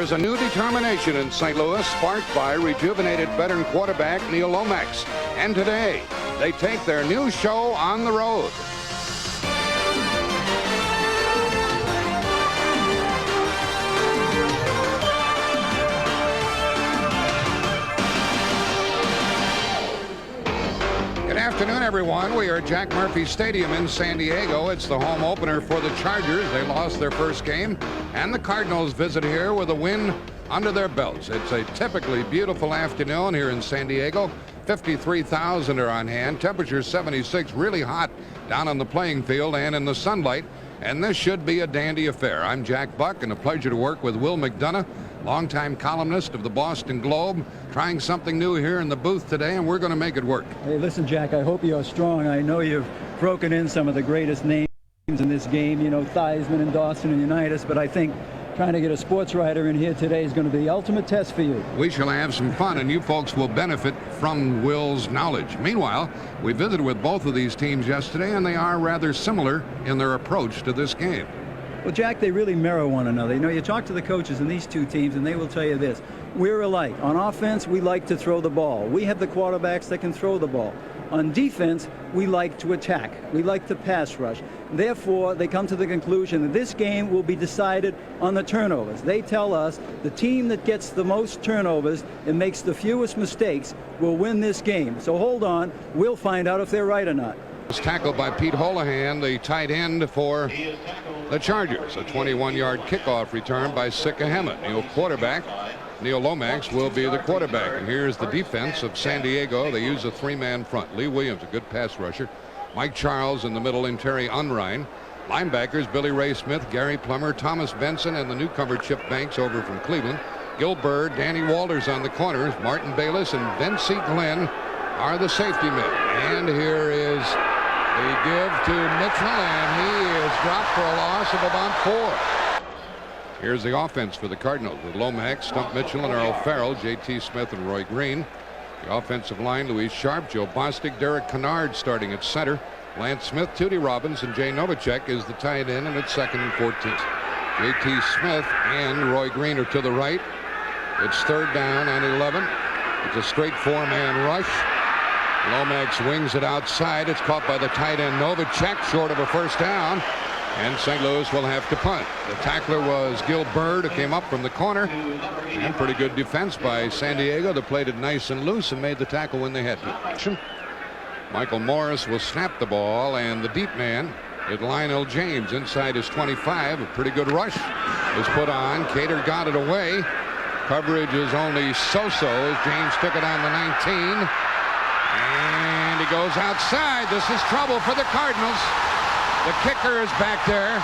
There's a new determination in St. Louis, sparked by rejuvenated veteran quarterback Neil Lomax. And today, they take their new show on the road. Good afternoon, everyone. We are at Jack Murphy Stadium in San Diego. It's the home opener for the Chargers. They lost their first game, and the Cardinals visit here with a win under their belts. It's a typically beautiful afternoon here in San Diego. 53,000 are on hand. Temperature 76, really hot down on the playing field and in the sunlight. And this should be a dandy affair. I'm Jack Buck, and a pleasure to work with Will McDonough, longtime columnist of the Boston Globe, trying something new here in the booth today, and we're going to make it work. Hey, listen, Jack, I hope you're strong. I know you've broken in some of the greatest names in this game, you know, Theismann and Dawson and Unitas, but I think trying to get a sports writer in here today is going to be the ultimate test for you. We shall have some fun, and you folks will benefit from Will's knowledge. Meanwhile, we visited with both of these teams yesterday, and they are rather similar in their approach to this game. Well, Jack, they really mirror one another. You know, you talk to the coaches in these two teams, and they will tell you this. We're alike. On offense, we like to throw the ball. We have the quarterbacks that can throw the ball. On defense, we like to attack. We like to pass rush. Therefore, they come to the conclusion that this game will be decided on the turnovers. They tell us the team that gets the most turnovers and makes the fewest mistakes will win this game. So hold on. We'll find out if they're right or not. Was tackled by Pete Holohan, the tight end for the Chargers. A 21-yard kickoff return by Sikahema. Neil Lomax will be the quarterback. And here's the defense of San Diego. They use a three-man front. Lee Williams, a good pass rusher. Mike Charles in the middle, and Terry Unrein. Linebackers, Billy Ray Smith, Gary Plummer, Thomas Benson, and the newcomer Chip Banks over from Cleveland. Gil Bird, Danny Walters on the corners. Martin Bayless and Vince Glenn are the safety men. And here is the give to Mitchell, and he is dropped for a loss of about 4. Here's the offense for the Cardinals with Lomax, Stump Mitchell, and Earl Farrell, J.T. Smith, and Roy Green. The offensive line, Louise Sharp, Joe Bostic, Derek Kennard starting at center. Lance Smith, Tootie Robbins, and Jay Novacek is the tight end, and it's 2nd and 14. J.T. Smith and Roy Green are to the right. It's 3rd down and 11. It's a straight 4-man rush. Lomax wings it outside. It's caught by the tight end Novacek, short of a first down, and St. Louis will have to punt. The tackler was Gil Bird, who came up from the corner, and pretty good defense by San Diego. They played it nice and loose and made the tackle when they had to. Michael Morris will snap the ball, and the deep man is Lionel James inside his 25. A pretty good rush is put on. Cater got it away. Coverage is only so-so as James took it on the 19. And he goes outside. This is trouble for the Cardinals. The kicker is back there.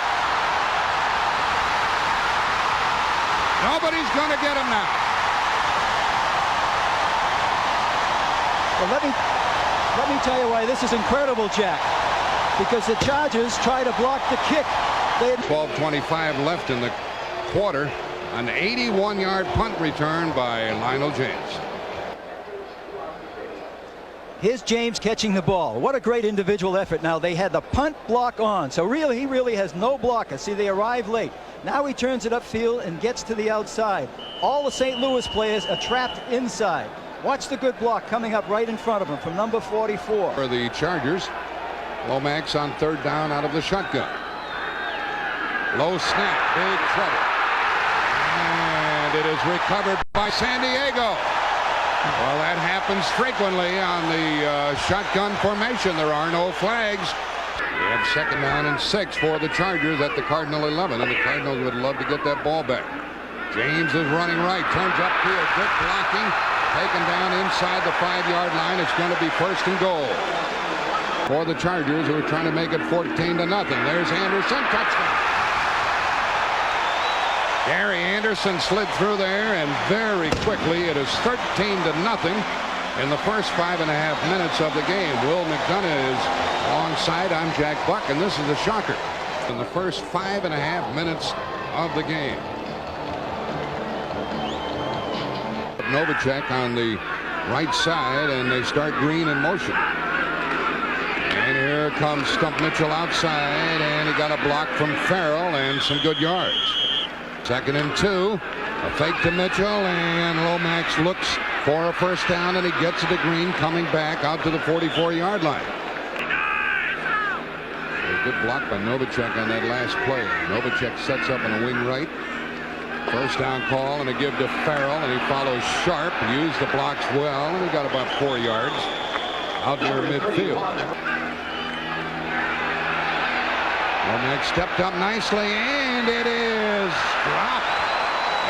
Nobody's going to get him now. Well, let me tell you why this is incredible, Jack. Because the Chargers try to block the kick. 12:25 left in the quarter. An 81-yard punt return by Lionel James. Here's James catching the ball. What a great individual effort. Now they had the punt block on, so really he really has no blocker. See, they arrive late. Now he turns it upfield and gets to the outside. All the St. Louis players are trapped inside. Watch the good block coming up right in front of him from number 44. For the Chargers, Lomax on 3rd down out of the shotgun. Low snap, big trouble. And it is recovered by San Diego. Well, that happens frequently on the shotgun formation. There are no flags. We have 2nd down and 6 for the Chargers at the Cardinal 11, and the Cardinals would love to get that ball back. James is running right, turns upfield, good blocking, taken down inside the 5-yard line. It's going to be 1st and goal for the Chargers, who are trying to make it 14-0. There's Anderson, touchdown. Gary Anderson slid through there, and very quickly it is 13-0 in the first 5.5 minutes of the game. Will McDonough is alongside. I'm Jack Buck, and this is a shocker in the first 5.5 minutes of the game. Novacek on the right side, and they start Green in motion. And here comes Stump Mitchell outside, and he got a block from Farrell and some good yards. Second and 2. A fake to Mitchell, and Lomax looks for a first down, and he gets it to Green, coming back out to the 44-yard line. A good block by Novacek on that last play. Novacek sets up on a wing right. First down call, and a give to Farrell, and he follows Sharp. Used the blocks well, and he got about 4 yards out near midfield. Lomax stepped up nicely, and it is dropped.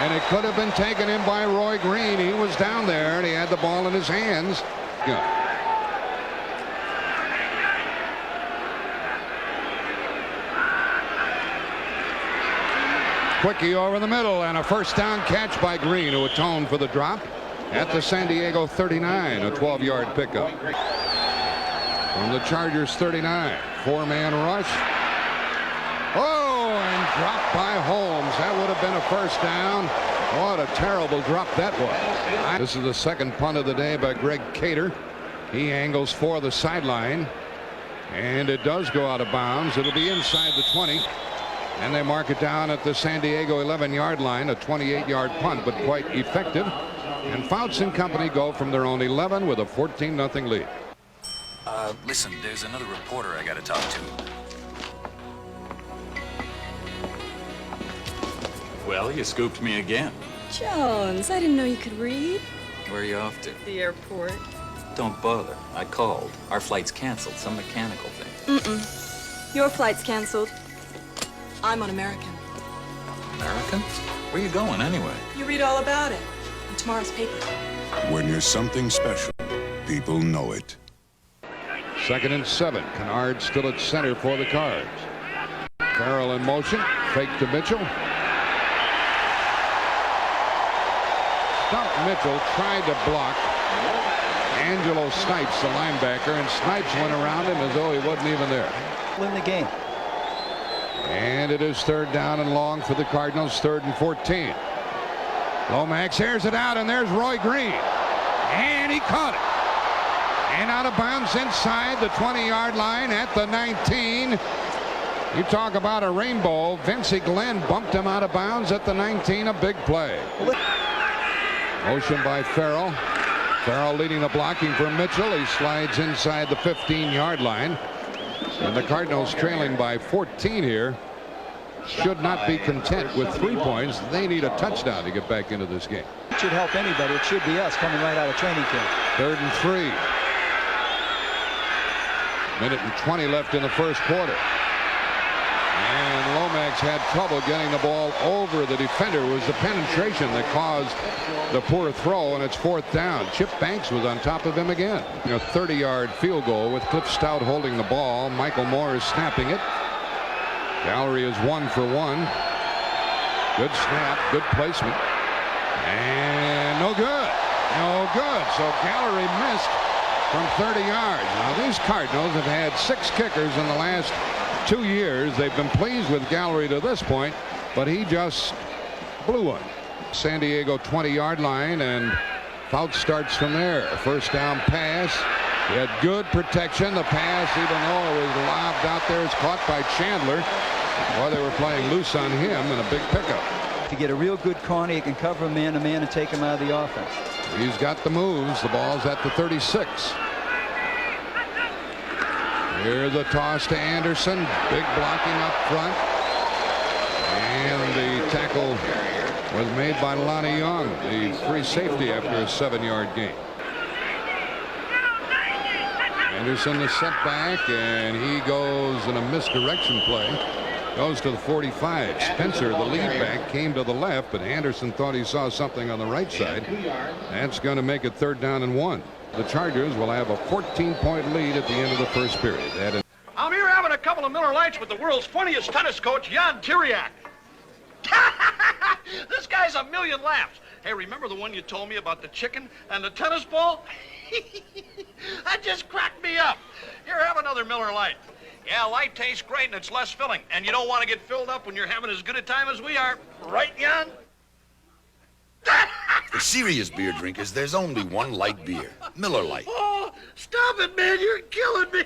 And it could have been taken in by Roy Green. He was down there, and he had the ball in his hands. Yeah. Quickie over the middle, and a first down catch by Green, who atoned for the drop at the San Diego 39, a 12-yard pickup. From the Chargers 39, 4-man rush. Oh, and dropped by Holmes. That would have been a first down. What a terrible drop that was. This is the second punt of the day by Greg Cater. He angles for the sideline, and it does go out of bounds. It'll be inside the 20. And they mark it down at the San Diego 11-yard line, a 28-yard punt, but quite effective. And Fouts and company go from their own 11 with a 14-0 lead. Listen, there's another reporter I got to talk to. Well, you scooped me again. Jones, I didn't know you could read. Where are you off to? The airport. Don't bother. I called. Our flight's canceled. Some mechanical thing. Your flight's canceled. I'm on American. American? Where you going, anyway? You read all about it in tomorrow's paper. When you're something special, people know it. Second and 7. Kennard still at center for the Cards. Farrell in motion. Fake to Mitchell. Stumped Mitchell, tried to block Angelo Snipes, the linebacker, and Snipes went around him as though he wasn't even there. Win the game. And it is third down and long for the Cardinals, 3rd and 14. Lomax airs it out, and there's Roy Green. And he caught it. And out of bounds inside the 20-yard line at the 19. You talk about a rainbow. Vincey Glenn bumped him out of bounds at the 19, a big play. Motion by Farrell. Farrell leading the blocking for Mitchell. He slides inside the 15-yard line. And the Cardinals trailing by 14 here should not be content with 3 points. They need a touchdown to get back into this game. It should help anybody. It should be us coming right out of training camp. 3rd and 3. Minute and 20 left in the first quarter. And Lomax had trouble getting the ball over the defender. It was the penetration that caused the poor throw, and it's 4th down. Chip Banks was on top of him again. A 30-yard field goal with Cliff Stout holding the ball. Michael Moore is snapping it. Gallery is 1 for 1. Good snap, good placement. And no good. No good. So Gallery missed from 30 yards. Now these Cardinals have had 6 kickers in the last 2 years. They've been pleased with Gallery to this point, but he just blew one. San Diego 20-yard line, and Fouts starts from there. First down pass. He had good protection. The pass, even though it was lobbed out there, is caught by Chandler. Or they were playing loose on him, and a big pickup. If you get a real good corner, you can cover him man-to-man and take him out of the offense. He's got the moves. The ball's at the 36. Here's the toss to Anderson. Big blocking up front. And the tackle was made by Lonnie Young, the free safety after a 7-yard gain. Anderson the setback, and he goes in a misdirection play. Goes to the 45. Spencer, the lead back, came to the left, but Anderson thought he saw something on the right side. That's going to make it 3rd down and 1. The Chargers will have a 14-point lead at the end of the first period. I'm here having a couple of Miller Lights with the world's funniest tennis coach, Jan Tiriak. This guy's a million laughs. Hey, remember the one you told me about the chicken and the tennis ball? That just cracked me up. Here, have another Miller Light. Yeah, light tastes great and it's less filling. And you don't want to get filled up when you're having as good a time as we are. Right, Jan? For serious beer drinkers, there's only one light beer, Miller Lite. Oh, stop it, man. You're killing me.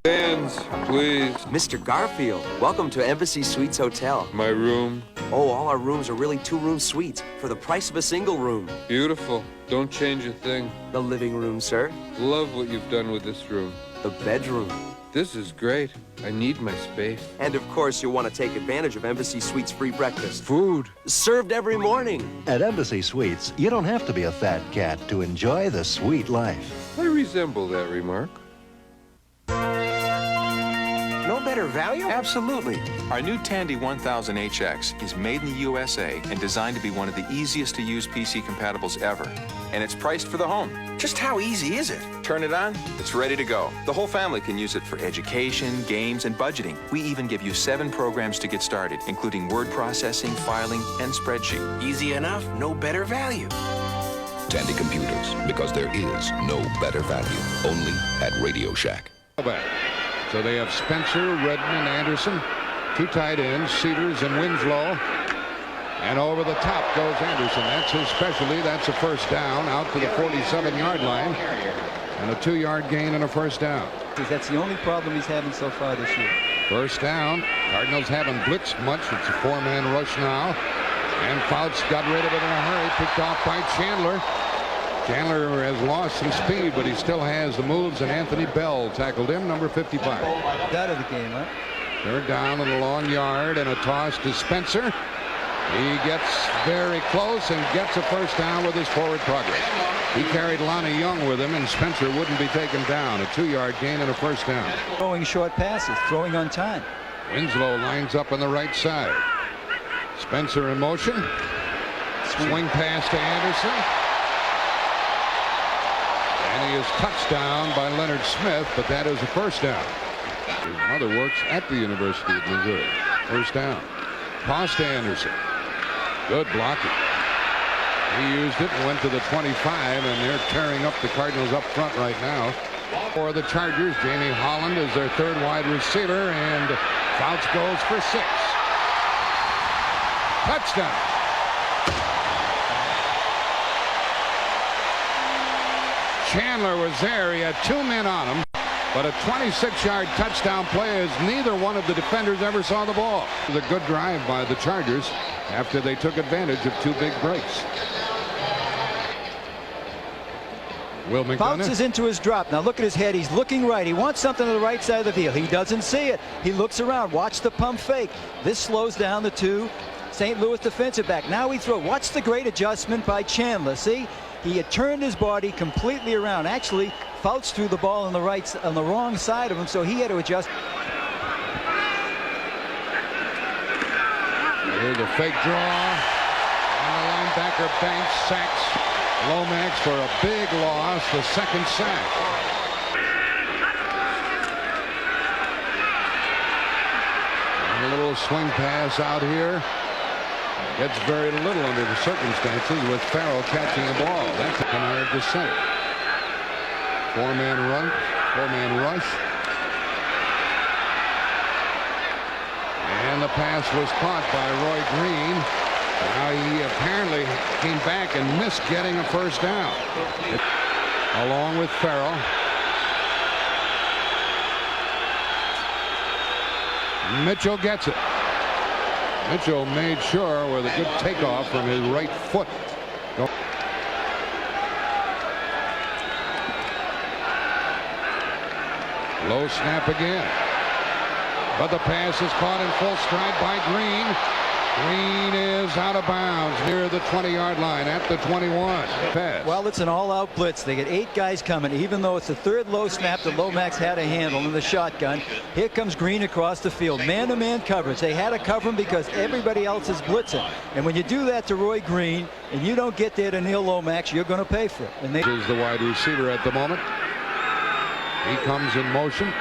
Fans, please. Mr. Garfield, welcome to Embassy Suites Hotel. My room. Oh, all our rooms are really two-room suites for the price of a single room. Beautiful. Don't change a thing. The living room, sir. Love what you've done with this room. The bedroom. This is great. I need my space. And of course, you'll want to take advantage of Embassy Suites' free breakfast. Food. Served every morning. At Embassy Suites, you don't have to be a fat cat to enjoy the sweet life. I resemble that remark. No better value? Absolutely. Our new Tandy 1000HX is made in the USA and designed to be one of the easiest to use PC compatibles ever. And it's priced for the home. Just how easy is it? Turn it on, it's ready to go. The whole family can use it for education, games, and budgeting. We even give you 7 programs to get started, including word processing, filing, and spreadsheet. Easy enough, no better value. Tandy Computers, because there is no better value. Only at Radio Shack. So they have Spencer, Redden, and Anderson. 2 tight ends, Cedars and Winslow. And over the top goes Anderson. That's his specialty. That's a first down out to the 47-yard line. And a 2-yard gain and a first down. That's the only problem he's having so far this year. First down. Cardinals haven't blitzed much. It's a 4-man rush now. And Fouts got rid of it in a hurry. Picked off by Chandler. Chandler has lost some speed, but he still has the moves, and Anthony Bell tackled him, number 55. Out of the game, huh? Third down and a long yard, and a toss to Spencer. He gets very close and gets a first down with his forward progress. He carried Lonnie Young with him, and Spencer wouldn't be taken down. A 2-yard gain and a first down. Throwing short passes, throwing on time. Winslow lines up on the right side. Spencer in motion. Swing pass to Anderson. And he is touched down by Leonard Smith, but that is a first down. His mother works at the University of Missouri. First down. Toss to Anderson. Good blocking. He used it and went to the 25, and they're tearing up the Cardinals up front right now. For the Chargers, Jamie Holland is their third wide receiver, and Fouts goes for 6. Touchdown. Chandler was there. He had 2 men on him, but a 26-yard touchdown play as neither one of the defenders ever saw the ball. It was a good drive by the Chargers after they took advantage of 2 big breaks. Will McDonough. Fouts is into his drop. Now look at his head. He's looking right. He wants something to the right side of the field. He doesn't see it. He looks around. Watch the pump fake. This slows down the 2 St. Louis defensive back. Now he throws. Watch the great adjustment by Chandler. See? He had turned his body completely around. Actually, Fouts threw the ball on the wrong side of him, so he had to adjust. Here's a fake draw, and the linebacker Banks sacks Lomax for a big loss, the 2nd sack. And a little swing pass out here. Gets very little under the circumstances with Farrell catching the ball. That's Kennard to center. 4-man run, 4-man rush. And the pass was caught by Roy Green. Now he apparently came back and missed getting a first down. Along with Farrell. Mitchell gets it. Mitchell made sure with a good takeoff from his right foot. Low snap again. But the pass is caught in full stride by Green. Green is out of bounds near the 20-yard line at the 21. Pass. Well, it's an all-out blitz. They get 8 guys coming, even though it's the 3rd low snap that Lomax had to handle in the shotgun. Here comes Green across the field. Man-to-man coverage. They had to cover him because everybody else is blitzing. And when you do that to Roy Green and you don't get there to Neil Lomax, you're going to pay for it. And This is the wide receiver at the moment. He comes in motion.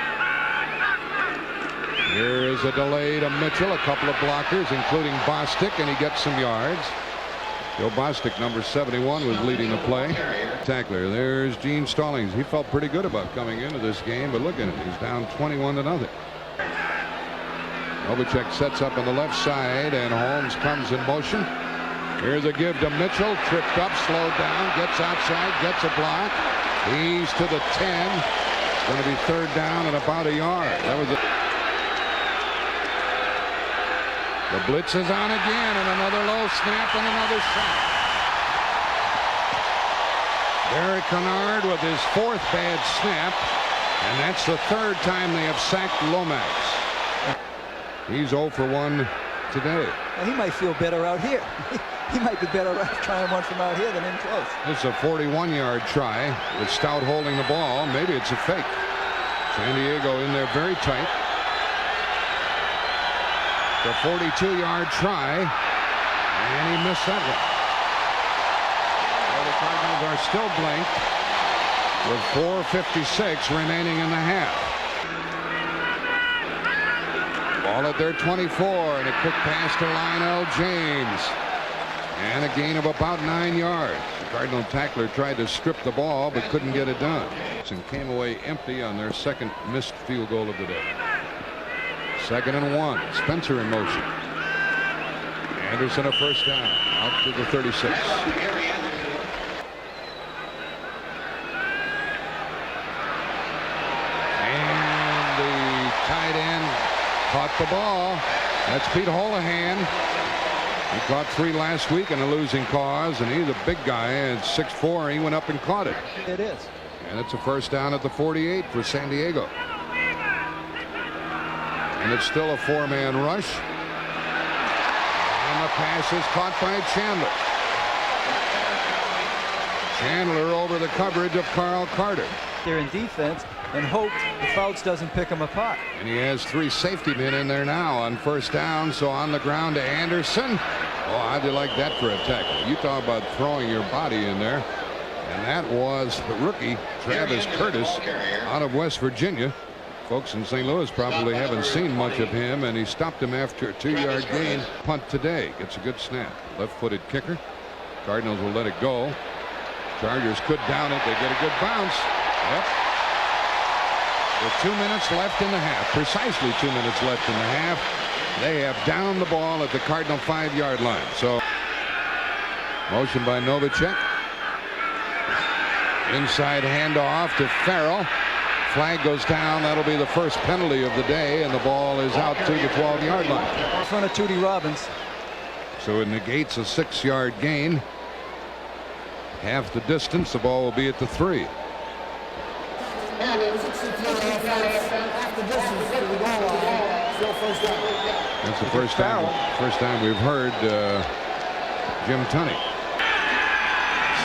Here is a delay to Mitchell, a couple of blockers, including Bostic, and he gets some yards. Joe Bostic, number 71, was leading the play. Tackler. There's Gene Stallings. He felt pretty good about coming into this game, but look at it. He's down 21-0. Novacek sets up on the left side, and Holmes comes in motion. Here's a give to Mitchell. Tripped up, slowed down, gets outside, gets a block. He's to the 10. going to be third down and about a yard. That was the blitz is on again, and another low snap and another sack. Derek Kennard with his fourth bad snap, and that's the third time they have sacked Lomax. He's 0 for 1 today. Well, he might feel better out here. He might be better trying one from out here than in close. This is a 41-yard try with Stout holding the ball. Maybe it's a fake. San Diego in there very tight. The 42-yard try, and he missed that one. Well, the Cardinals are still blanked with 4:56 remaining in the half. Ball at their 24, and a quick pass to Lionel James. And a gain of about 9 yards. The Cardinal tackler tried to strip the ball, but couldn't get it done. And came away empty on their second missed field goal of the day. 2nd and 1. Spencer in motion. Anderson a first down. Out to the 36. And the tight end caught the ball. That's Pete Holohan. He caught 3 last week in a losing cause, and he's a big guy at 6'4". He went up and caught it. It is. And it's a first down at the 48 for San Diego. And it's still a 4-man rush. And the pass is caught by Chandler. Chandler over the coverage of Carl Carter. They're in defense and hope the Fouts doesn't pick them apart. And he has 3 safety men in there now on first down. So on the ground to Anderson. Oh, how'd you like that for a tackle? You talk about throwing your body in there. And that was the rookie Travis Curtis out of West Virginia. Folks in St. Louis probably haven't seen much of him, and he stopped him after a 2-yard gain. Punt today. Gets a good snap. Left-footed kicker. Cardinals will let it go. Chargers could down it. They get a good bounce. Yep. With 2 minutes left in the half. Precisely 2 minutes left in the half. They have downed the ball at the Cardinal 5-yard line. So motion by Novacek. Inside handoff to Farrell. Flag goes down. That'll be the first penalty of the day, and the ball is out to the 12-yard line. In front of Tootie Robbins. So it negates a 6-yard gain. Half the distance. The ball will be at the 3. That's the first time we've heard Jim Tunney.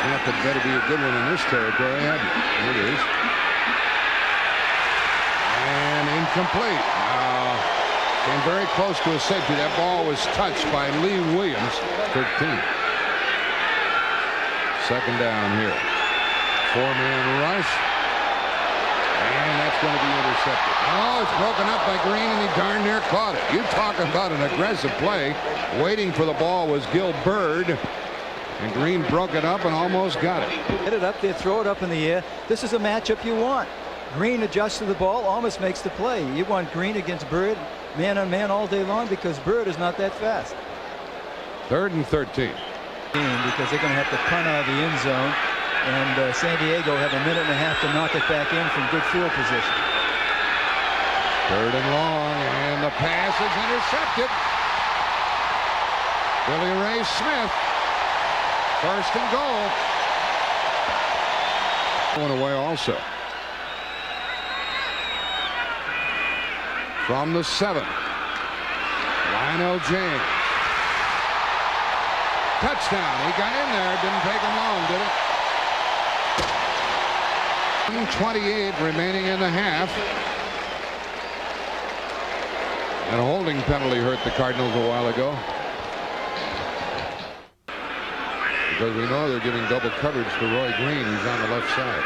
Snap had better be a good one in this territory, hadn't it? It is. And incomplete. Came very close to a safety. That ball was touched by Lee Williams, 13. 2nd down here. 4-man rush. And that's going to be intercepted. Oh, it's broken up by Green, and he darn near caught it. You talking about an aggressive play. Waiting for the ball was Gil Bird. And Green broke it up and almost got it. Get it up there, throw it up in the air. This is a matchup you want. Green adjusts to the ball, almost makes the play. You want Green against Bird, man on man all day long, because Bird is not that fast. 3rd and 13. Because they're going to have to punt out of the end zone, and San Diego have a minute and a half to knock it back in from good field position. 3rd and long, and the pass is intercepted. Billy Ray Smith. 1st and goal. Going away also. From the 7. Lionel James. Touchdown. He got in there. Didn't take him long, did it? 28 remaining in the half. And a holding penalty hurt the Cardinals a while ago. Because we know they're giving double coverage to Roy Green, who's on the left side.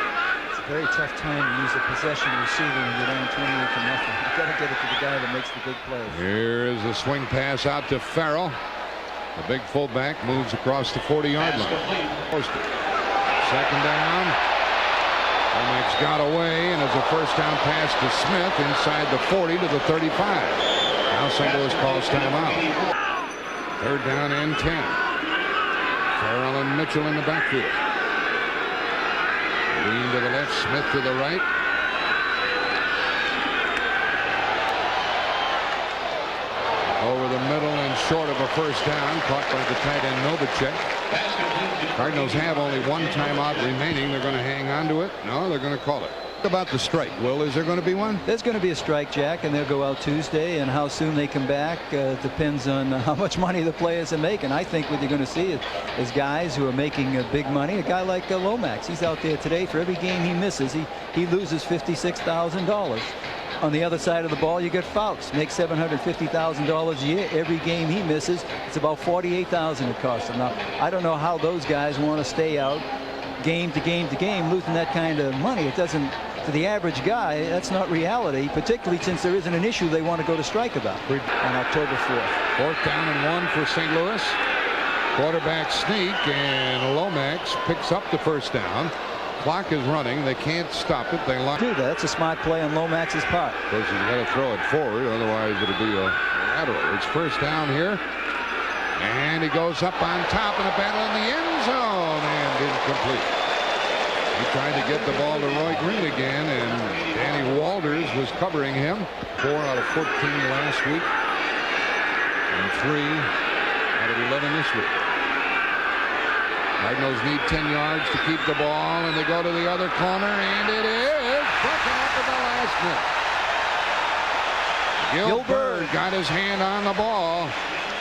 It's a very tough time to use a possession receiver when you're down 28 to nothing. You've got to get it to the guy that makes the big plays. Here is the swing pass out to Farrell. The big fullback moves across the 40-yard line. Posted. 2nd down. Lomax got away, and it's a first down pass to Smith inside the 40 to the 35. Now St. Louis calls timeout. 3rd down and 10. Farrell and Mitchell in the backfield. Green to the left, Smith to the right. Over the middle and short of a first down, caught by the tight end Novacek. Cardinals have only one timeout remaining. They're going to hang on to it. No, they're going to call it. About the strike, Will, is there going to be one? There's going to be a strike, Jack, and they'll go out Tuesday, and how soon they come back depends on how much money the players are making. I think what you're going to see is guys who are making big money. A guy like Lomax, he's out there today. For every game he misses, he loses $56,000. On the other side of the ball, you get Fouts, makes $750,000 a year. Every game he misses, it's about $48,000 it costs him. Now, I don't know how those guys want to stay out game to game to game, losing that kind of money. It doesn't, to the average guy, that's not reality, particularly since there isn't an issue they want to go to strike about on October 4th. 4th down and 1 for St. Louis. Quarterback sneak, and Lomax picks up the first down. Clock is running. They can't stop it. They lock. Do that. That's a smart play on Lomax's part. Of course, you got to throw it forward, otherwise it'll be a lateral. It's first down here, and he goes up on top in a battle in the end zone, and incomplete. He tried to get the ball to Roy Green again, and Danny Walters was covering him. 4 out of 14 last week, and 3 out of 11 this week. Cardinals need 10 yards to keep the ball, and they go to the other corner, and it is broken up at the last minute. Gilbert got his hand on the ball,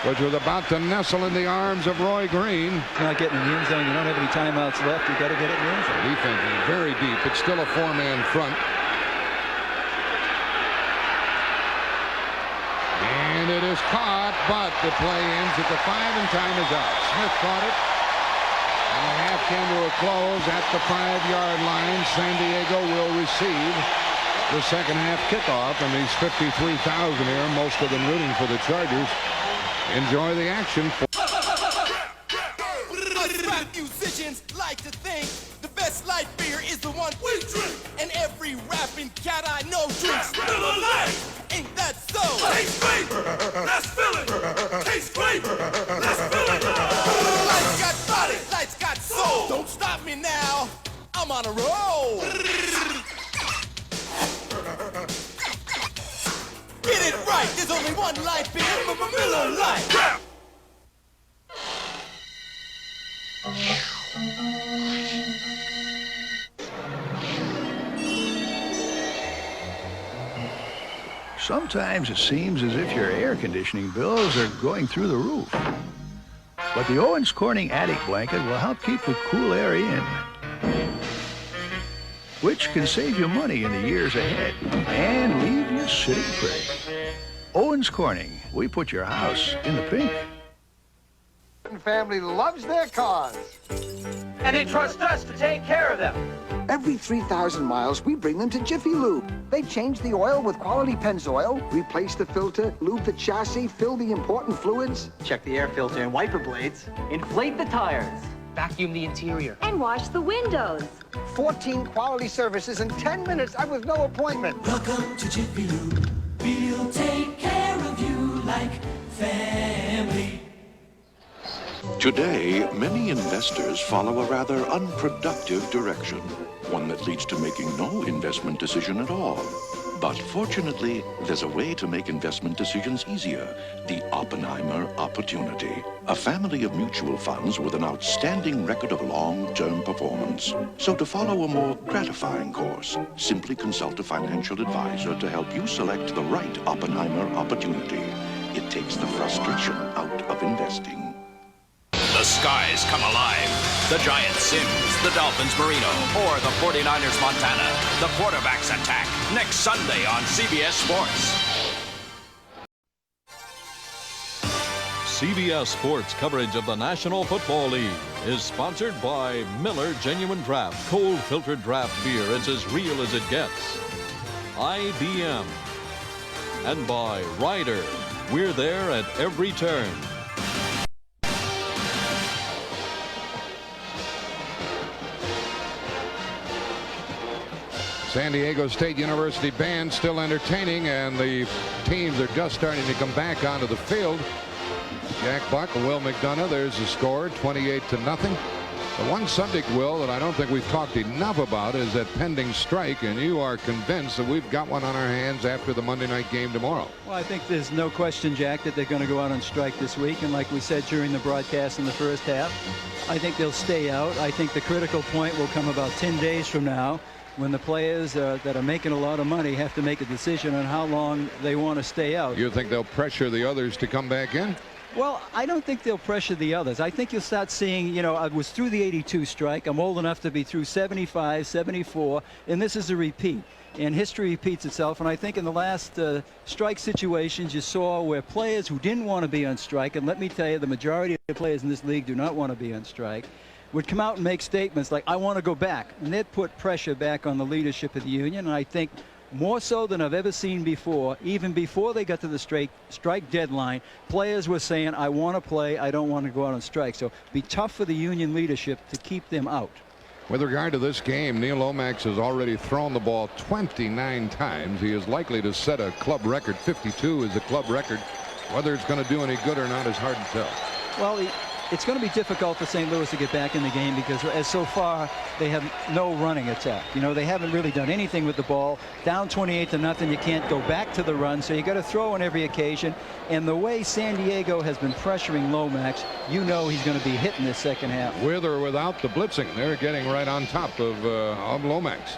which was about to nestle in the arms of Roy Green. You're not getting in the end zone. You don't have any timeouts left. You got to get it in the end zone. The defense is very deep. It's still a 4-man front. And it is caught, but the play ends at the 5, and time is out. Smith caught it. And the half came to a close at the 5-yard line. San Diego will receive the second half kickoff, and these 53,000 here, most of them rooting for the Chargers, enjoy the action. Rap musicians like to think the best light beer is the one we drink, and every rapping cat I know drinks Miller Lite. Ain't that so? Tastes great, let's fill it. Tastes great, let's fill it. Lights got body, lights got soul. Don't stop me now, I'm on a roll. Get it right, there's only one light beer, Miller Lite. Sometimes it seems as if your air conditioning bills are going through the roof. But the Owens Corning Attic Blanket will help keep the cool air in, which can save you money in the years ahead and leave you sitting pretty. Owens Corning, we put your house in the pink. Family loves their cars, and they trust us to take care of them. Every 3,000 miles, we bring them to Jiffy Lube. They change the oil with quality Pennzoil, replace the filter, lube the chassis, fill the important fluids. Check the air filter and wiper blades. Inflate the tires. Vacuum the interior. And wash the windows. 14 quality services in 10 minutes with no appointment. Welcome to Jiffy Lube. We'll take care of you like family. Today, many investors follow a rather unproductive direction, one that leads to making no investment decision at all. But fortunately, there's a way to make investment decisions easier, the Oppenheimer Opportunity, a family of mutual funds with an outstanding record of long-term performance. So to follow a more gratifying course, simply consult a financial advisor to help you select the right Oppenheimer Opportunity. It takes the frustration out of investing. The skies come alive. The Giants Sims, the Dolphins Marino, or the 49ers Montana. The quarterbacks attack next Sunday on CBS Sports. CBS Sports coverage of the National Football League is sponsored by Miller Genuine Draft, cold filtered draft beer. It's as real as it gets. IBM. And by Ryder. We're there at every turn. San Diego State University band still entertaining, and the teams are just starting to come back onto the field. Jack Buck and Will McDonough, there's the score, 28-0. The one subject, Will, that I don't think we've talked enough about is that pending strike, and you are convinced that we've got one on our hands after the Monday night game tomorrow. Well, I think there's no question, Jack, that they're going to go out on strike this week. And like we said during the broadcast in the first half, I think they'll stay out. I think the critical point will come about 10 days from now when the players that are making a lot of money have to make a decision on how long they want to stay out. You think they'll pressure the others to come back in? Well, I don't think they'll pressure the others. I think you'll start seeing, you know, I was through the 82 strike. I'm old enough to be through 75, 74, and this is a repeat. And history repeats itself. And I think in the last strike situations, you saw where players who didn't want to be on strike, and let me tell you, the majority of the players in this league do not want to be on strike, would come out and make statements like, I want to go back. And they'd put pressure back on the leadership of the union. And I think more so than I've ever seen before, even before they got to the strike deadline, players were saying, I want to play, I don't want to go out on strike. So it'd be tough for the union leadership to keep them out. With regard to this game, Neil Lomax has already thrown the ball 29 times. He is likely to set a club record. 52 is the club record. Whether it's going to do any good or not is hard to tell. Well, it's going to be difficult for St. Louis to get back in the game because as so far they have no running attack. You know, they haven't really done anything with the ball. Down 28-0, you can't go back to the run, so you got to throw on every occasion. And the way San Diego has been pressuring Lomax, you know he's going to be hitting this second half. With or without the blitzing, they're getting right on top of Lomax.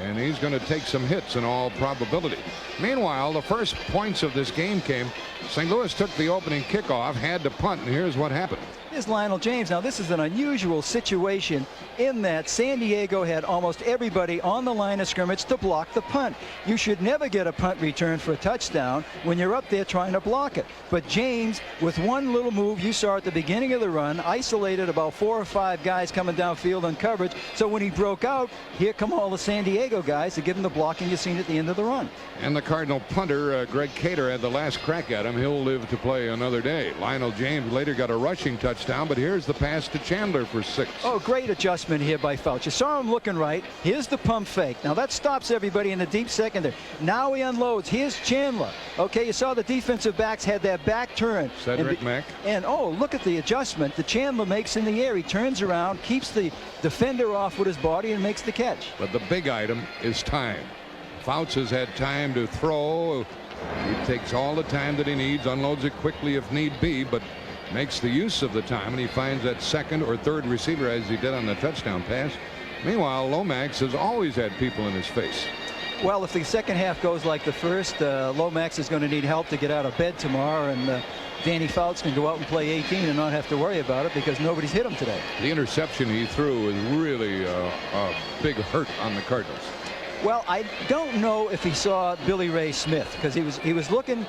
And he's going to take some hits in all probability. Meanwhile, the first points of this game came. St. Louis took the opening kickoff, had to punt, and here's what happened. Here's Lionel James. Now, this is an unusual situation in that San Diego had almost everybody on the line of scrimmage to block the punt. You should never get a punt return for a touchdown when you're up there trying to block it. But James, with one little move you saw at the beginning of the run, isolated about 4 or 5 guys coming downfield on coverage. So when he broke out, here come all the San Diego guys to give him the blocking you seen at the end of the run. And the Cardinal punter, Greg Cater, had the last crack at him. He'll live to play another day. Lionel James later got a rushing touchdown, but here's the pass to Chandler for 6. Oh, great adjustment here by Fouts. You saw him looking right. Here's the pump fake. Now that stops everybody in the deep secondary. Now he unloads. Here's Chandler. Okay, you saw the defensive backs had that back turn. Cedric Mack. And oh, look at the adjustment that Chandler makes in the air. He turns around, keeps the defender off with his body, and makes the catch. But the big item is time. Fouts has had time to throw. He takes all the time that he needs, unloads it quickly if need be, but makes the use of the time, and he finds that second or third receiver as he did on the touchdown pass. Meanwhile, Lomax has always had people in his face. Well, if the second half goes like the first, Lomax is going to need help to get out of bed tomorrow, and Danny Fouts can go out and play 18 and not have to worry about it because nobody's hit him today. The interception he threw is really a big hurt on the Cardinals. Well, I don't know if he saw Billy Ray Smith because he was looking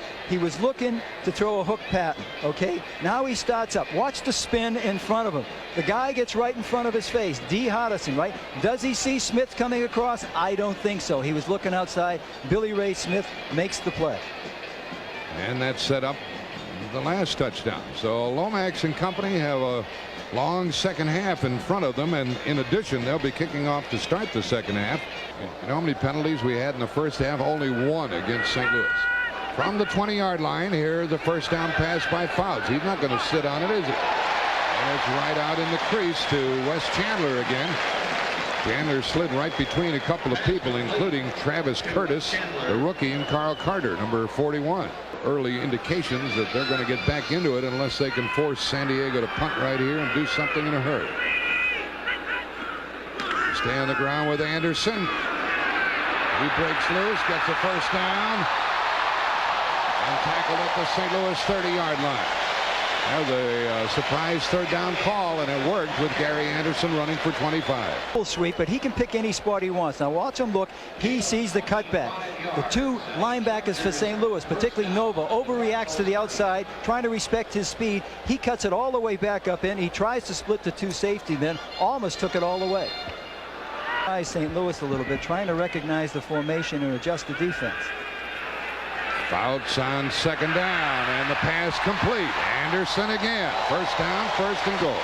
to throw a hook pattern. Okay, now he starts up. Watch the spin in front of him. The guy gets right in front of his face. D. Hodgson, right? Does he see Smith coming across? I don't think so. He was looking outside. Billy Ray Smith makes the play. And that set up the last touchdown. So Lomax and company have a long second half in front of them, and in addition, they'll be kicking off to start the second half. You know how many penalties we had in the first half? Only 1 against St. Louis. From the 20-yard line, here the first down pass by Fouts. He's not going to sit on it, is he? And it's right out in the crease to Wes Chandler again. Chandler slid right between a couple of people, including Travis Curtis, the rookie, and Carl Carter, number 41. Early indications that they're going to get back into it unless they can force San Diego to punt right here and do something in a hurry. Stay on the ground with Anderson. He breaks loose, gets a first down, and tackled at the St. Louis 30-yard line. That was a surprise third down call, and it worked with Gary Anderson running for 25. Full sweep, but he can pick any spot he wants. Now watch him look. He sees the cutback. The 2 linebackers for St. Louis, particularly Nova, overreacts to the outside, trying to respect his speed. He cuts it all the way back up in. He tries to split the 2 safety men. Almost took it all the way. St. Louis a little bit, trying to recognize the formation and adjust the defense. Fouts on second down, and the pass complete. Anderson again. First down, first and goal.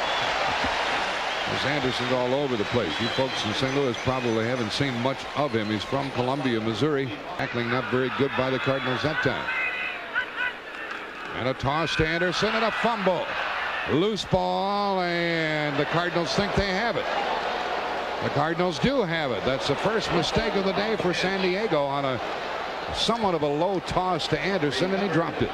As Anderson's all over the place. You folks in St. Louis probably haven't seen much of him. He's from Columbia, Missouri. Tackling not very good by the Cardinals that time. And a toss to Anderson and a fumble. Loose ball, and the Cardinals think they have it. The Cardinals do have it. That's the first mistake of the day for San Diego on a somewhat of a low toss to Anderson, and he dropped it.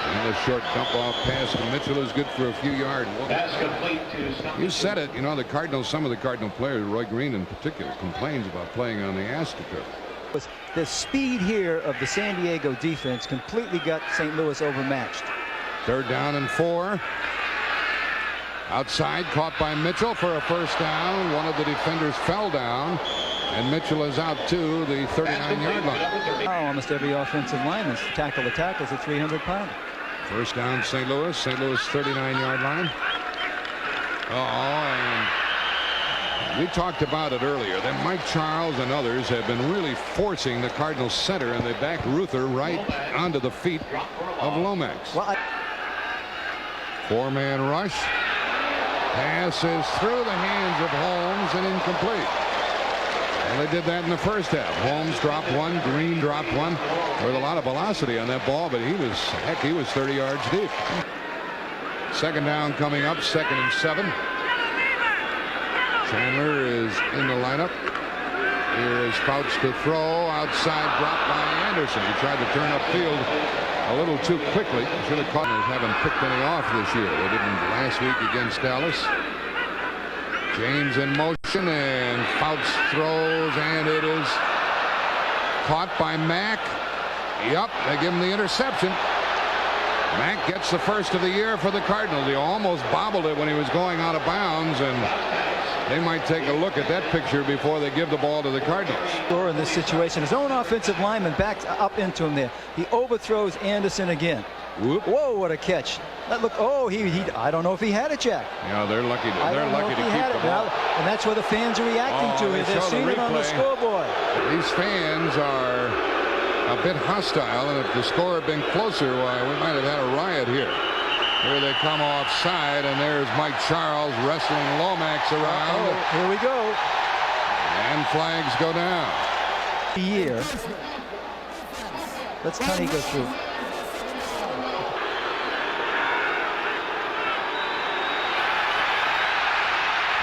And the short dump off pass to Mitchell is good for a few yards. You said it, you know, the Cardinals, some of the Cardinal players, Roy Green in particular, complains about playing on the AstroTurf. The speed here of the San Diego defense completely got St. Louis overmatched. 3rd down and 4. Outside, caught by Mitchell for a first down. One of the defenders fell down, and Mitchell is out to the 39-yard line. Oh, almost every offensive lineman tackle the tackles at 300-pounder. First down, St. Louis. St. Louis 39-yard line. And we talked about it earlier. That Mike Charles and others have been really forcing the Cardinals center, and they back Ruther right onto the feet of Lomax. Four-man rush. Pass is through the hands of Holmes and incomplete. Well, they did that in the first half. Holmes dropped one. Green dropped one. There was a lot of velocity on that ball, but he was 30 yards deep. Second down coming up. 2nd and 7. Chandler is in the lineup. Here is Fouts to throw. Outside drop by Anderson. He tried to turn upfield a little too quickly. Should have caught him. Haven't picked any off this year. They didn't last week against Dallas. James in motion, and Fouts throws, and it is caught by Mack. Yep, they give him the interception. Mack gets the first of the year for the Cardinals. He almost bobbled it when he was going out of bounds, and they might take a look at that picture before they give the ball to the Cardinals. In this situation, his own offensive lineman backs up into him there. He overthrows Anderson again. Whoop. Whoa, what a catch. That look, oh, I don't know if he had it, Jack. Yeah, they're lucky to keep the ball. And that's what the fans are reacting to. They're seeing it on the scoreboard. These fans are a bit hostile, and if the score had been closer, why, we might have had a riot here. Here they come offside, and there's Mike Charles wrestling Lomax around. Here we go. And flags go down. Here. Let's Tunney go through.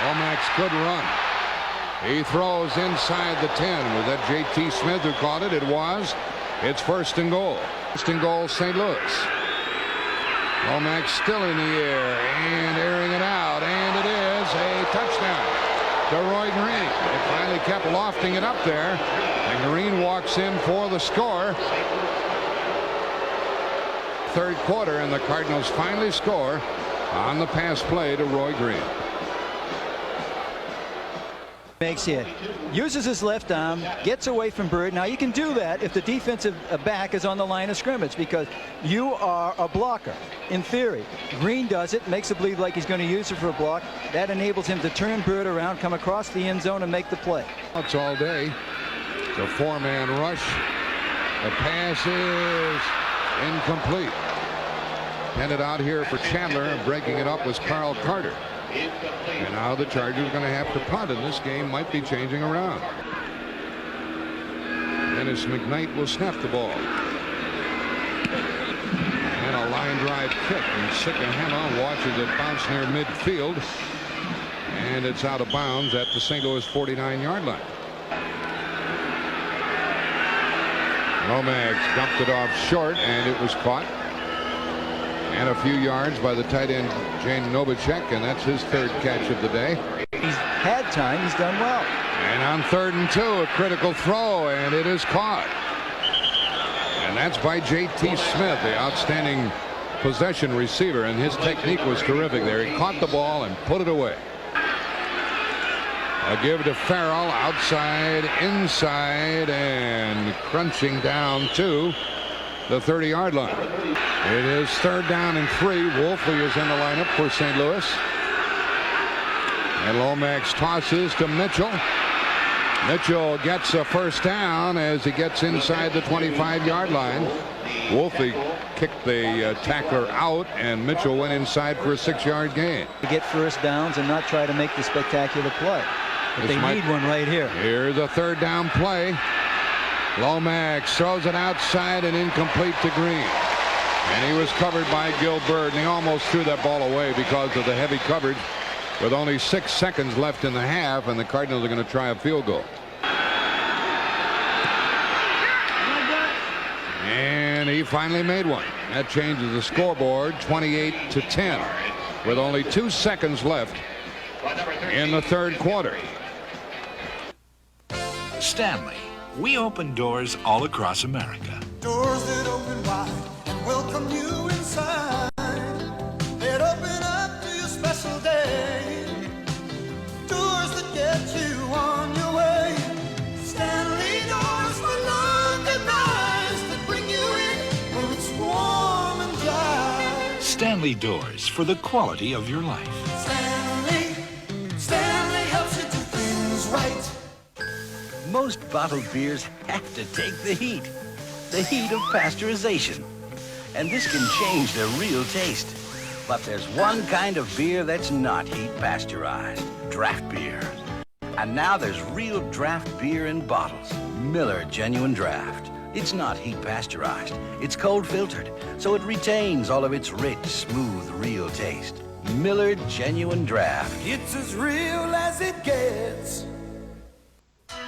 Lomax could run. He throws inside the 10. Was that J.T. Smith who caught it? It was. It's 1st and goal. 1st and goal, St. Louis. Lomax still in the air and airing it out, and it is a touchdown to Roy Green. They finally kept lofting it up there, and Green walks in for the score. 3rd quarter, and the Cardinals finally score on the pass play to Roy Green. Makes here, uses his left arm, gets away from Bird. Now you can do that if the defensive back is on the line of scrimmage, because you are a blocker in theory. Green does it, makes it believe like he's going to use it for a block. That enables him to turn Bird around, come across the end zone, and make the play. It's all day. The 4-man rush. The pass is incomplete. Handed out here for Chandler, and breaking it up was Carl Carter. And now the Chargers are going to have to punt, and this game might be changing around. Dennis McKnight will snap the ball. And a line drive kick, and Sikahema watches it bounce near midfield. And it's out of bounds at the St. Louis 49-yard line. Lomax dumped it off short, and it was caught. And a few yards by the tight end, Jane Novacek, and that's his 3rd catch of the day. He's had time. He's done well. And on 3rd and 2, a critical throw, and it is caught. And that's by J.T. Smith, the outstanding possession receiver, and his technique was terrific there. He caught the ball and put it away. A give to Farrell, outside, inside, and crunching down to the 30-yard line. It is 3rd down and 3. Wolfley is in the lineup for St. Louis. And Lomax tosses to Mitchell. Mitchell gets a first down as he gets inside the 25-yard line. Wolfley kicked the tackler out, and Mitchell went inside for a 6-yard gain. To get first downs and not try to make the spectacular play. But they need one right here. Here's a 3rd down play. Lomax throws it outside and incomplete to Green. And he was covered by Gilbert, and he almost threw that ball away because of the heavy coverage with only 6 seconds left in the half, and the Cardinals are going to try a field goal. And he finally made one. That changes the scoreboard 28-10 with only 2 seconds left in the third quarter. Stanley, we open doors all across America. Doors that open wide and welcome you inside. They'd open up to your special day. Doors that get you on your way. Stanley doors for longer nights that bring you in when it's warm and dry. Stanley doors for the quality of your life. Stanley helps you do things right. Most bottled beers have to take the heat of pasteurization. And this can change their real taste. But there's one kind of beer that's not heat pasteurized, draft beer. And now there's real draft beer in bottles. Miller Genuine Draft. It's not heat pasteurized. It's cold filtered, so it retains all of its rich, smooth, real taste. Miller Genuine Draft. It's as real as it gets.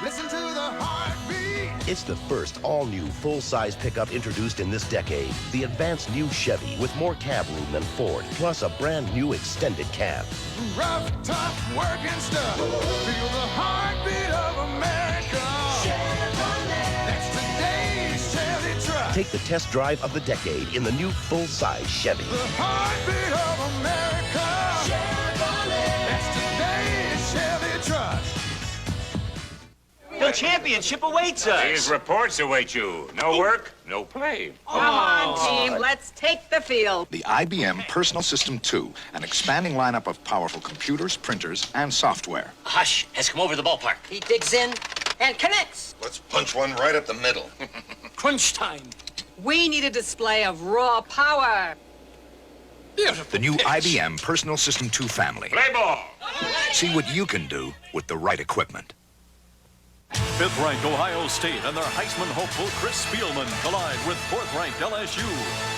Listen to the heartbeat. It's the first all-new full-size pickup introduced in this decade. The advanced new Chevy with more cab room than Ford, plus a brand new extended cab. Rough, tough working stuff. Feel the heartbeat of America. Chevrolet. That's today's Chevy truck. Take the test drive of the decade in the new full-size Chevy. The heartbeat of America. Chevrolet. That's today's Chevy truck. The championship awaits us. These reports await you. No work, no play. Come on, team. Let's take the field. The IBM Personal System 2, an expanding lineup of powerful computers, printers, and software. Hush has come over the ballpark. He digs in and connects. Let's punch one right up the middle. Crunch time. We need a display of raw power. The new IBM Personal System 2 family. Play ball. See what you can do with the right equipment. Fifth-ranked Ohio State and their Heisman hopeful Chris Spielman collide with fourth-ranked LSU.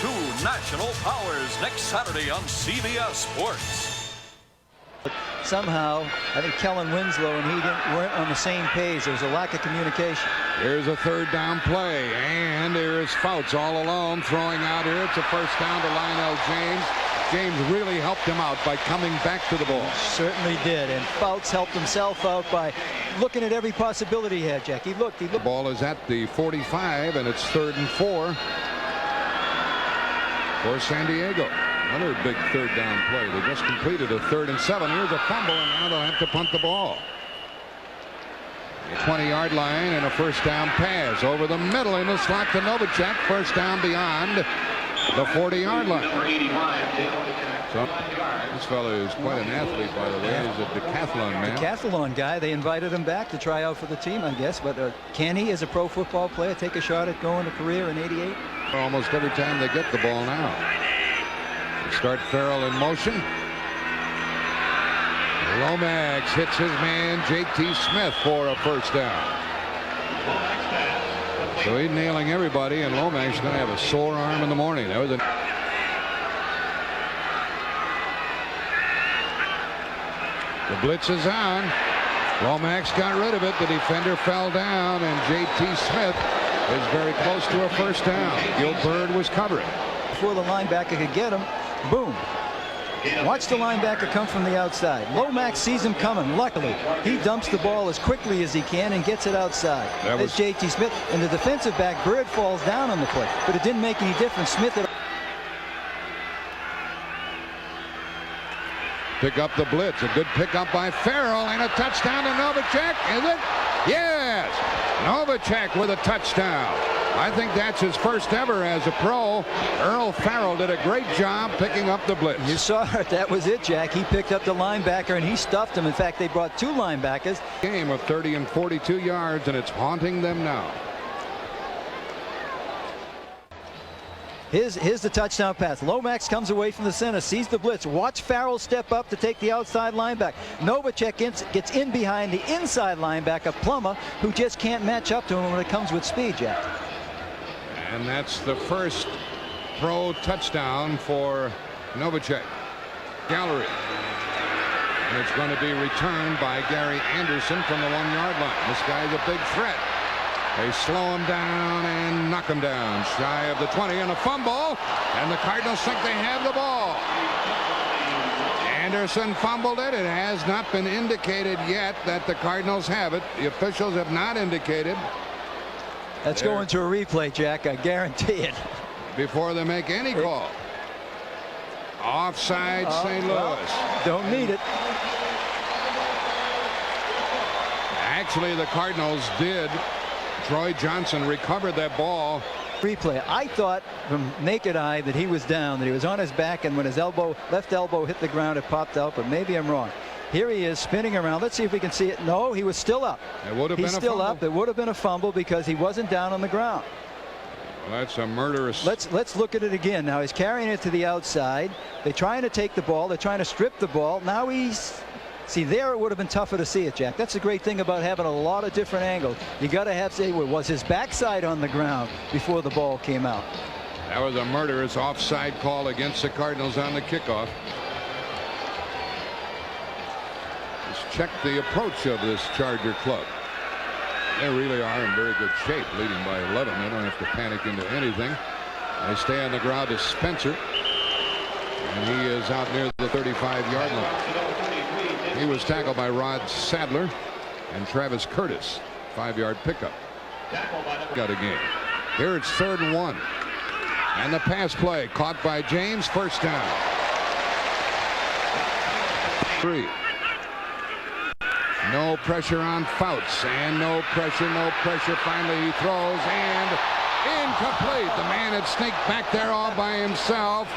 Two national powers next Saturday on CBS Sports. Somehow, I think Kellen Winslow and he weren't on the same page. There was a lack of communication. Here's a third down play, and here's Fouts all alone throwing out here. It's a first down to Lionel James. James really helped him out by coming back to the ball. Certainly did, and Fouts helped himself out by looking at every possibility he had, Jack. He looked. The ball is at the 45, and it's 3rd and 4 for San Diego. Another big third down play. They just completed a 3rd and 7. Here's a fumble, and now they'll have to punt the ball. 20-yard line and a first down pass over the middle in the slot to Novacek. First down beyond the 40-yard line. So this fellow is quite an athlete, by the way. He's a decathlon man. Decathlon guy. They invited him back to try out for the team, I guess. But can he, as a pro football player, take a shot at going to career in '88? Almost every time they get the ball now. They start Farrell in motion. Lomax hits his man J.T. Smith for a first down. So he's nailing everybody, and Lomax is going to have a sore arm in the morning. That was the blitz is on. Lomax got rid of it. The defender fell down, and J.T. Smith is very close to a first down. Gilbert was covering. Before the linebacker could get him, boom. Watch the linebacker come from the outside. Lomax sees him coming. Luckily, he dumps the ball as quickly as he can and gets it outside. There's J.T. Smith, and the defensive back, Bird, falls down on the play. But it didn't make any difference. Smith had... Pick up the blitz. A good pickup by Farrell, and a touchdown to Novacek. Is it? Yes! Novacek with a touchdown. I think that's his first ever as a pro. Earl Farrell did a great job picking up the blitz. You saw it. That was it, Jack. He picked up the linebacker, and he stuffed him. In fact, they brought 2 linebackers. Game of 30 and 42 yards, and it's haunting them now. Here's the touchdown pass. Lomax comes away from the center, sees the blitz. Watch Farrell step up to take the outside linebacker. Novacek gets in behind the inside linebacker, Plummer, who just can't match up to him when it comes with speed, Jack. And that's the first pro touchdown for Novacek. Gallery. And it's going to be returned by Gary Anderson from the 1-yard line. This guy's a big threat. They slow him down and knock him down shy of the 20, and a fumble, and the Cardinals think they have the ball. Anderson fumbled it. It has not been indicated yet that the Cardinals have it. The officials have not indicated. Let's go into a replay, Jack. I guarantee it. Before they make any call. Offside, St. Louis. Well, don't need it. Actually, the Cardinals did. Troy Johnson recovered that ball. Replay. I thought from naked eye that he was down, that he was on his back, and when his left elbow hit the ground, it popped out, but maybe I'm wrong. Here he is spinning around. Let's see if we can see it. No, he was still up. It would have been a fumble. He's still up. It would have been a fumble because he wasn't down on the ground. Well, that's a murderous. Let's look at it again. Now he's carrying it to the outside. They're trying to take the ball. They're trying to strip the ball. Now he's. See, there it would have been tougher to see it, Jack. That's the great thing about having a lot of different angles. You got to have, say, was his backside on the ground before the ball came out? That was a murderous offside call against the Cardinals on the kickoff. Let's check the approach of this Charger club. They really are in very good shape, leading by 11. They don't have to panic into anything. They stay on the ground to Spencer, and he is out near the 35-yard line. He was tackled by Rod Sadler and Travis Curtis. 5-yard pickup. Got a game. Here it's 3rd and 1. And the pass play caught by James. First down. 3. No pressure on Fouts, and no pressure. Finally he throws, and incomplete. The man had sneaked back there all by himself.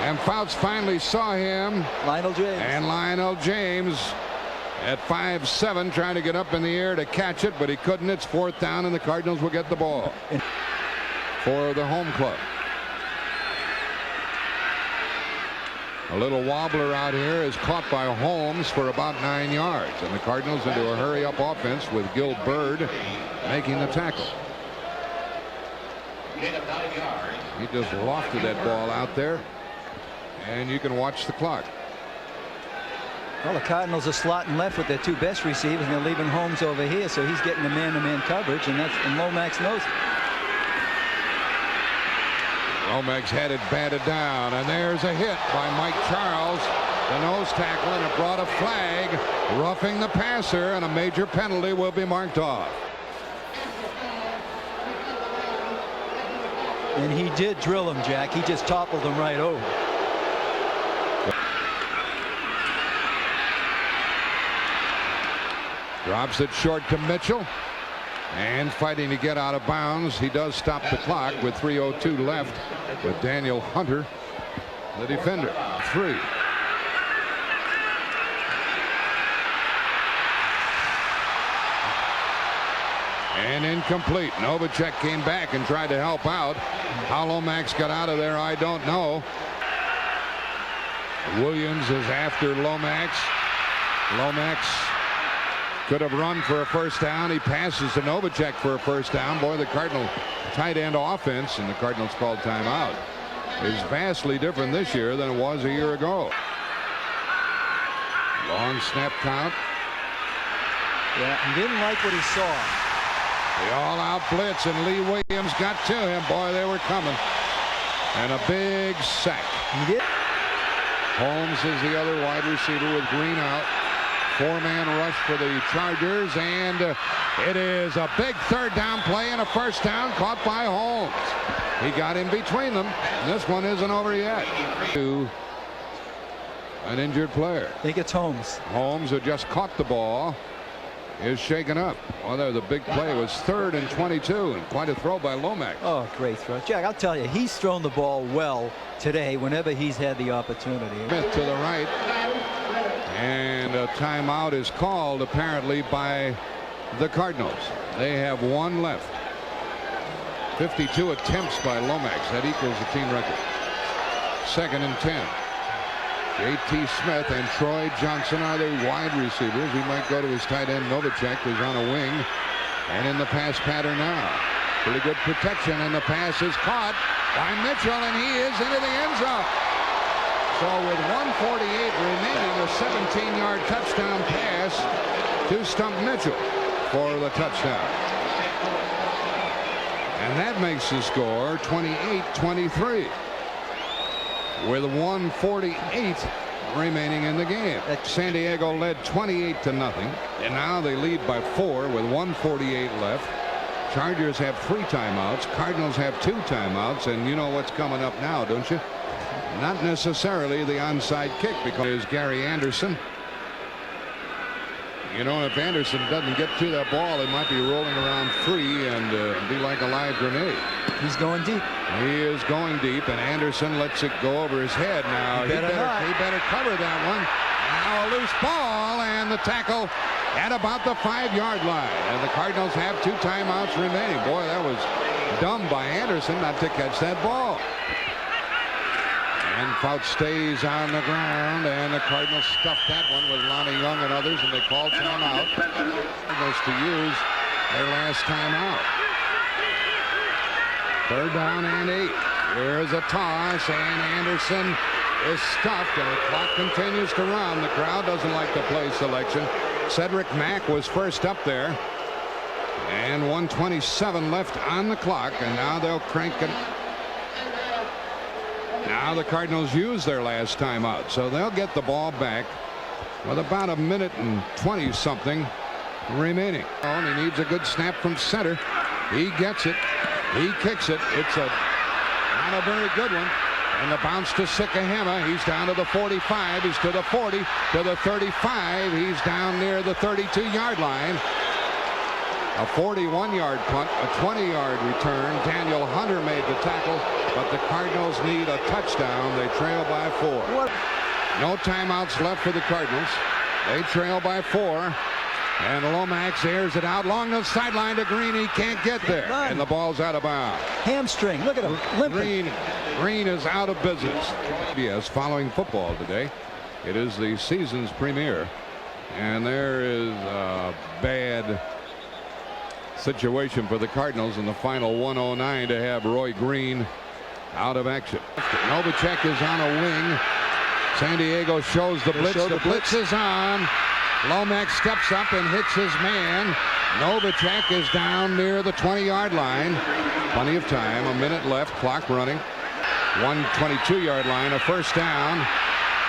And Fouts finally saw him. Lionel James. And Lionel James at 5'7", trying to get up in the air to catch it, but he couldn't. It's 4th down, and the Cardinals will get the ball for the home club. A little wobbler out here is caught by Holmes for about 9 yards, and the Cardinals into a hurry-up offense with Gil Bird making the tackle. He just lofted that ball out there. And you can watch the clock. Well, the Cardinals are slotting left with their 2 best receivers, and they're leaving Holmes over here, so he's getting the man-to-man coverage, and Lomax knows it. Lomax had it batted down, and there's a hit by Mike Charles, the nose tackle, and it brought a flag, roughing the passer, and a major penalty will be marked off. And he did drill him, Jack. He just toppled him right over. Drops it short to Mitchell, and fighting to get out of bounds. He does stop the clock with 3:02 left with Daniel Hunter, the defender. 3. And incomplete. Novacek came back and tried to help out. How Lomax got out of there, I don't know. Williams is after Lomax. Lomax could have run for a first down. He passes to Novacek for a first down. Boy, the Cardinal tight end offense, and the Cardinals called timeout, is vastly different this year than it was a year ago. Long snap count. Yeah, he didn't like what he saw. The all-out blitz, and Lee Williams got to him. Boy, they were coming. And a big sack. Holmes is the other wide receiver with Green out. 4-man rush for the Chargers, and it is a big 3rd down play and a first down caught by Holmes. He got in between them. This one isn't over yet. To an injured player. I think it's Holmes. Holmes, who just caught the ball, is shaken up. Well, there, the big play was 3rd and 22, and quite a throw by Lomax. Oh, great throw. Jack, I'll tell you, he's thrown the ball well today whenever he's had the opportunity. Smith to the right. And a timeout is called apparently by the Cardinals. They have 1 left. 52 attempts by Lomax. That equals the team record. 2nd and 10. J.T. Smith and Troy Johnson are the wide receivers. He might go to his tight end Novacek, who's on a wing. And in the pass pattern now. Pretty good protection, and the pass is caught by Mitchell, and he is into the end zone. So with 1:48 remaining, a 17-yard touchdown pass to Stump Mitchell for the touchdown. And that makes the score 28-23. With 1:48 remaining in the game. San Diego led 28-0, and now they lead by 4 with 1:48 left. Chargers have 3 timeouts. Cardinals have 2 timeouts, and you know what's coming up now, don't you? Not necessarily the onside kick, because Gary Anderson. You know, if Anderson doesn't get to that ball, it might be rolling around free and be like a live grenade. He's going deep. He is going deep, and Anderson lets it go over his head. Now he better cover that one. Now a loose ball, and the tackle at about the 5-yard line. And the Cardinals have 2 timeouts remaining. Boy, that was dumb by Anderson not to catch that ball. And Fouts stays on the ground, and the Cardinals stuffed that one with Lonnie Young and others, and they called timeout. Cardinals to use their last timeout. 3rd down and 8. Here's a toss, and Anderson is stuffed, and the clock continues to run. The crowd doesn't like the play selection. Cedric Mack was first up there, and 1:27 left on the clock, and now they'll crank it. Now the Cardinals use their last timeout, so they'll get the ball back with about 1 minute and 20-something remaining. And he needs a good snap from center. He gets it. He kicks it. It's not a very good one. And the bounce to Sikahema. He's down to the 45. He's to the 40, to the 35. He's down near the 32-yard line. A 41-yard punt, a 20-yard return. Daniel Hunter made the tackle, but the Cardinals need a touchdown. They trail by 4. No timeouts left for the Cardinals. They trail by 4. And Lomax airs it out along the sideline to Green. He can't get there. And the ball's out of bounds. Hamstring. Look at him. Limping. Green is out of business. Yes, following football today. It is the season's premiere. And there is a bad situation for the Cardinals in the final 109 to have Roy Green out of action. Novacek is on a wing. San Diego shows the blitz. The blitz is on. Lomax steps up and hits his man. Novacek is down near the 20-yard line. Plenty of time. 1 minute left. Clock running. 122-yard line. A first down.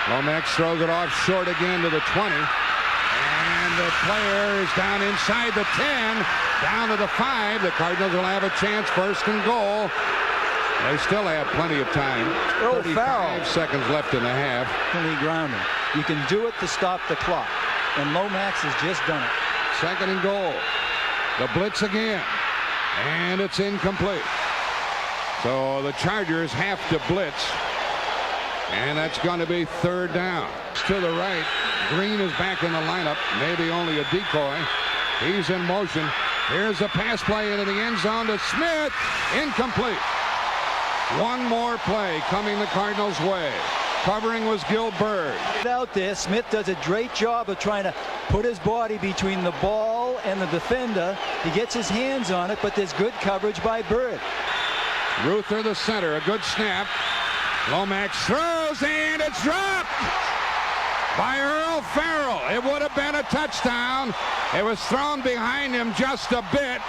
Lomax throws it off short again to the 20. And the player is down inside the 10. Down to the 5. The Cardinals will have a chance. 1st and goal. They still have plenty of time. 35 seconds left in the half. Grounding. You can do it to stop the clock. And Lomax has just done it. 2nd and goal. The blitz again. And it's incomplete. So the Chargers have to blitz. And that's going to be 3rd down. To the right. Green is back in the lineup. Maybe only a decoy. He's in motion. Here's a pass play into the end zone to Smith. Incomplete. One more play coming the Cardinals' way. Covering was Gilbert. Out there, Smith does a great job of trying to put his body between the ball and the defender. He gets his hands on it, but there's good coverage by Bird. Ruther, the center, a good snap. Lomax throws, and it's dropped by Earl Farrell. It would have been a touchdown. It was thrown behind him just a bit.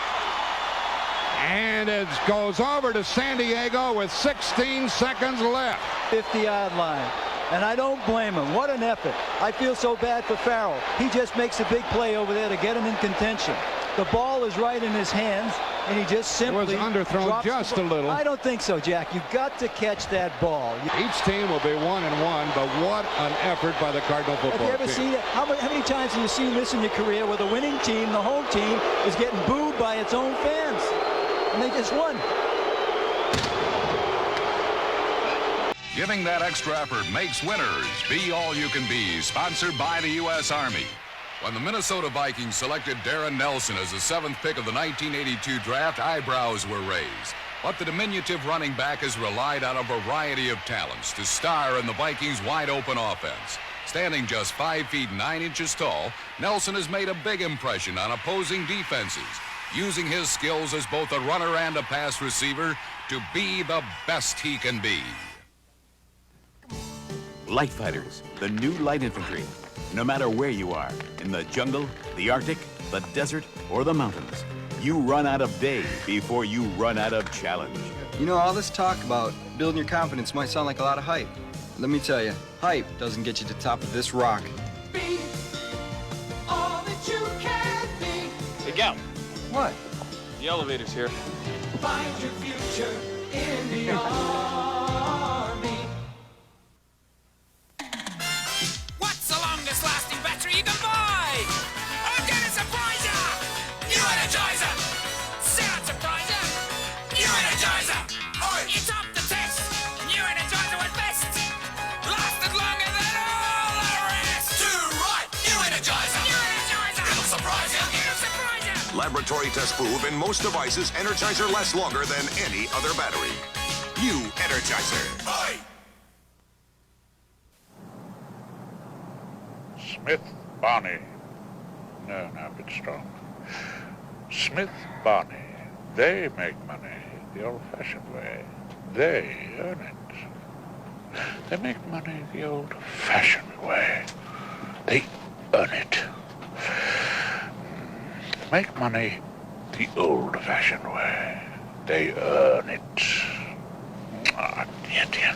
And it goes over to San Diego with 16 seconds left. 50-yard line. And I don't blame him. What an effort. I feel so bad for Farrell. He just makes a big play over there to get him in contention. The ball is right in his hands, and he just simply was underthrown just a little. I don't think so, Jack. You've got to catch that ball. Each team will be 1-1, but what an effort by the Cardinal football team. Have you ever seen it? How many times have you seen this in your career where the winning team, the home team, is getting booed by its own fans? And they just won. Giving that extra effort makes winners. Be All You Can Be, sponsored by the U.S. Army. When the Minnesota Vikings selected Darren Nelson as the 7th pick of the 1982 draft, eyebrows were raised. But the diminutive running back has relied on a variety of talents to star in the Vikings' wide-open offense. Standing just 5 feet 9 inches tall, Nelson has made a big impression on opposing defenses, using his skills as both a runner and a pass receiver to be the best he can be. Light fighters, the new light infantry. No matter where you are, in the jungle, the Arctic, the desert, or the mountains, you run out of day before you run out of challenge. You know, all this talk about building your confidence might sound like a lot of hype. Let me tell you, hype doesn't get you to the top of this rock. Be all that you can be. Hey, Gal. What? The elevator's here. Find your future in the army. What's the longest lasting battery you can buy? I'm gonna surprise ya! New Energizer! Sound surpriser! New Energizer! You topped the test! New Energizer was best! Lasted longer than all the rest! Too right! New Energizer! New Energizer! It'll surprise ya! It'll surprise ya! Laboratory tests prove in most devices, Energizer lasts longer than any other battery. New Energizer. Aye. Smith Barney. No, a bit strong. Smith Barney. They make money the old-fashioned way. They earn it. They make money the old-fashioned way. They earn it. Make money the old-fashioned way. They earn it. Ah, dear.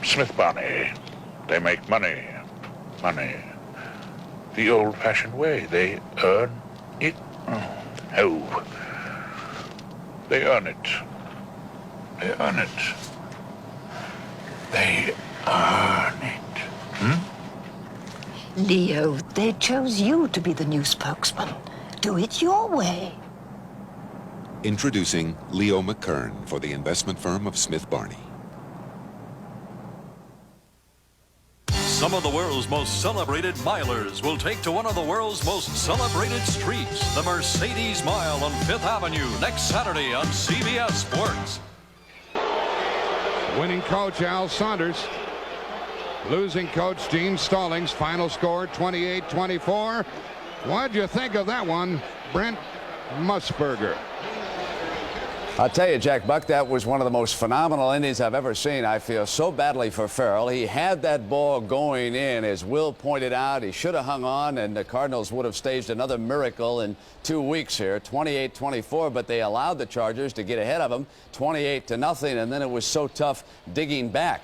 Smith Barney. They make money. Money. The old-fashioned way. They earn it. Oh, no. They earn it. They earn it. They earn it. Leo, they chose you to be the new spokesman. Do it your way. Introducing Leo McKern for the investment firm of Smith Barney. Some of the world's most celebrated milers will take to one of the world's most celebrated streets, the Mercedes Mile on 5th Avenue, next Saturday on CBS Sports. Winning coach Al Saunders. Losing coach Gene Stallings. Final score 28-24. What'd you think of that one, Brent Musburger? I'll tell you, Jack Buck, that was one of the most phenomenal innings I've ever seen. I feel so badly for Farrell. He had that ball going in, as Will pointed out. He should have hung on, and the Cardinals would have staged another miracle in 2 weeks here, 28-24, but they allowed the Chargers to get ahead of them 28-0, and then it was so tough digging back.